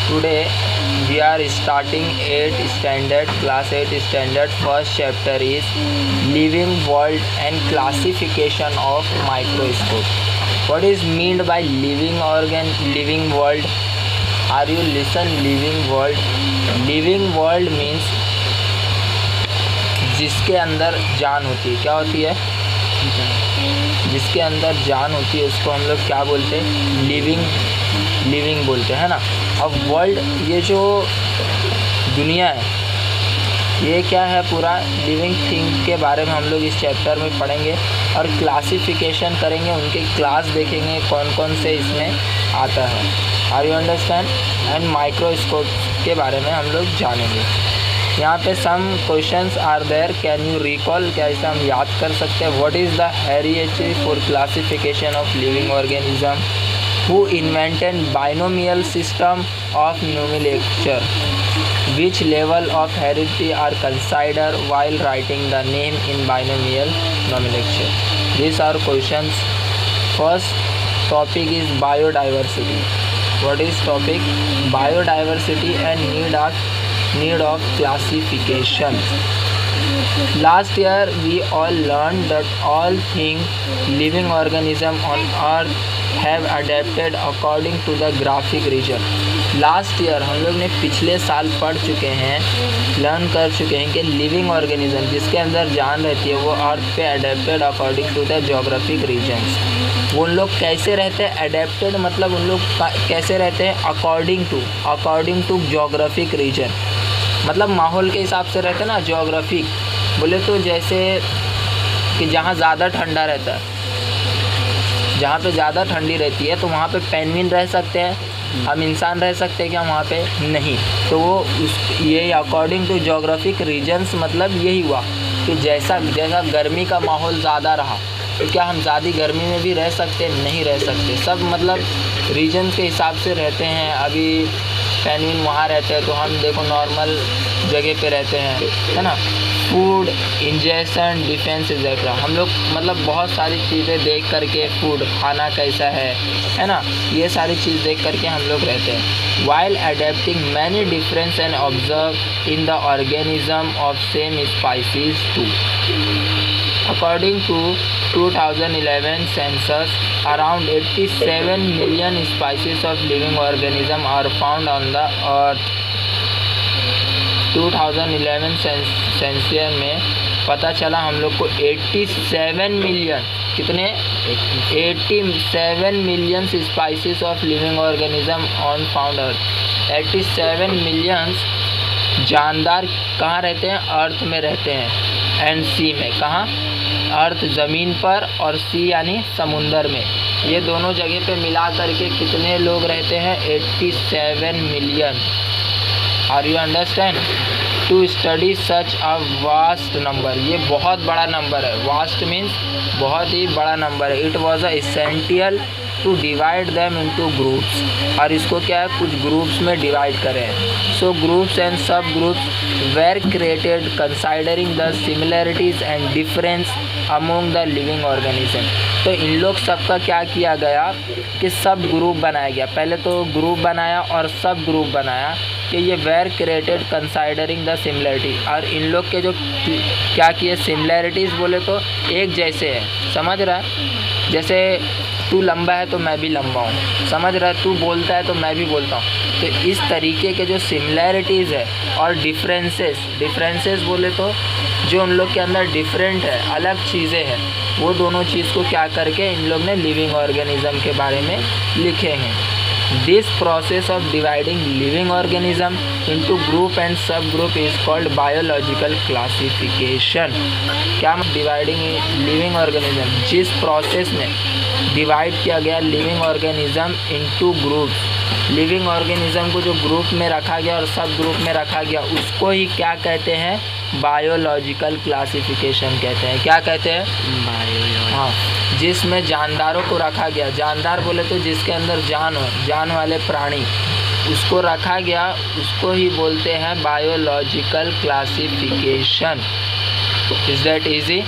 Today we are starting 8th standard, class 8th standard. First chapter is living world and classification of microscope. What is meant by living organ, living world? Are you listen? Living world. Living world means जिसके अंदर जान होती है. क्या होती है? जिसके अंदर जान होती है उसको हम लोग क्या बोलते हैं? लिविंग बोलते हैं ना. अब वर्ल्ड, ये जो दुनिया है ये क्या है? पूरा लिविंग थिंग के बारे में हम लोग इस चैप्टर में पढ़ेंगे और क्लासिफिकेशन करेंगे, उनके क्लास देखेंगे कौन कौन से इसमें आता है. Are you understand? And microscope के बारे में हम लोग जानेंगे. यहाँ पे some questions are there, can you recall? क्या इसे हम याद कर सकते हैं? What is the heredity for classification of living organism? Who invented binomial system of nomenclature? Which level of heredity are considered while writing the name in binomial nomenclature? These are questions. First topic is biodiversity. What is topic? Biodiversity and need of classification. Last year we all learned that all living organism on earth have adapted according to the graphic region. Last year हम लोग ने पिछले साल पढ़ चुके हैं, learn कर चुके हैं कि लिविंग ऑर्गेनिज्म जिसके अंदर जान रहती है वो अर्थ पे adapted according to the geographic regions. वो उन लोग कैसे रहते हैं? अडेप्टेड मतलब उन लोग कैसे रहते हैं? अकॉर्डिंग टू जोग्राफिक रीजन, मतलब माहौल के हिसाब से रहते हैं ना. जोग्राफिक बोले तो जैसे कि जहाँ ज़्यादा ठंडा रहता है, जहाँ पे ज़्यादा ठंडी रहती है तो वहाँ पे पेंगुइन रह सकते हैं, हम इंसान रह सकते हैं क्या वहाँ पे? नहीं. तो वो ये अकॉर्डिंग टू जोग्राफिक रीजन्स मतलब यही हुआ कि जैसा गर्मी का माहौल ज़्यादा रहा तो क्या हम ज़्यादा गर्मी में भी रह सकते? नहीं रह सकते. सब मतलब रीजन के हिसाब से रहते हैं. अभी पेंगुइन वहाँ रहते हैं तो हम देखो नॉर्मल जगह पे रहते हैं, है ना. फूड इंजेक्शन डिफेंस एक्सेट्रा, हम लोग मतलब बहुत सारी चीज़ें देख करके फूड खाना कैसा है ना, ये सारी चीज़ देख करके हम लोग रहते हैं. While adapting many difference and observe in the organism of same species too. According to 2011 census, around 87 million species of living organisms are found on the earth. 2011 census में पता चला हम लोग को 87 मिलियन, कितने? 87 million species of living organism on found earth. 87 million जानदार कहाँ रहते हैं? अर्थ में रहते हैं. एंड सी में, कहाँ? अर्थ ज़मीन पर और सी यानी समुंदर में. ये दोनों जगह पे मिला करके कितने लोग रहते हैं? 87 million. Are you understand? To study such a vast number, ये बहुत बड़ा नंबर है. वास्ट मीन्स बहुत ही बड़ा नंबर है. It was essential to divide them into groups, और इसको क्या है? कुछ ग्रुप्स में डिवाइड करें. So groups and subgroups were created considering the similarities and difference among the living organism. तो इन लोग सबका क्या किया गया कि सब ग्रुप बनाया गया. पहले तो ग्रुप बनाया और सब ग्रुप बनाया कि ये where created considering the similarity, और इन लोग के जो क्या किए सिमिलरिटीज़ बोले तो एक जैसे है. समझ रहा है? जैसे तू लंबा है तो मैं भी लंबा हूँ, समझ रहा है? तू बोलता है तो मैं भी बोलता हूँ. तो इस तरीके के जो सिमिलैरिटीज़ है और डिफरेंसेस बोले तो जो उन लोग के अंदर डिफरेंट है, अलग चीज़ें हैं, वो दोनों चीज़ को क्या करके इन लोग ने लिविंग ऑर्गेनिज्म के बारे में लिखे हैं. This process of dividing living organism into group and subgroup is called biological classification. क्या डिवाइडिंग लिविंग ऑर्गेनिज्म, जिस प्रोसेस में डिवाइड किया गया living organism into groups, living organism को जो ग्रुप में रखा गया और सब ग्रुप में रखा गया उसको ही क्या कहते हैं? बायोलॉजिकल क्लासिफिकेशन कहते हैं. क्या कहते हैं? हाँ, जिसमें जानदारों को रखा गया. जानदार बोले तो जिसके अंदर जान हो, जान वाले प्राणी, उसको रखा गया, उसको ही बोलते हैं biological classification. Is that easy?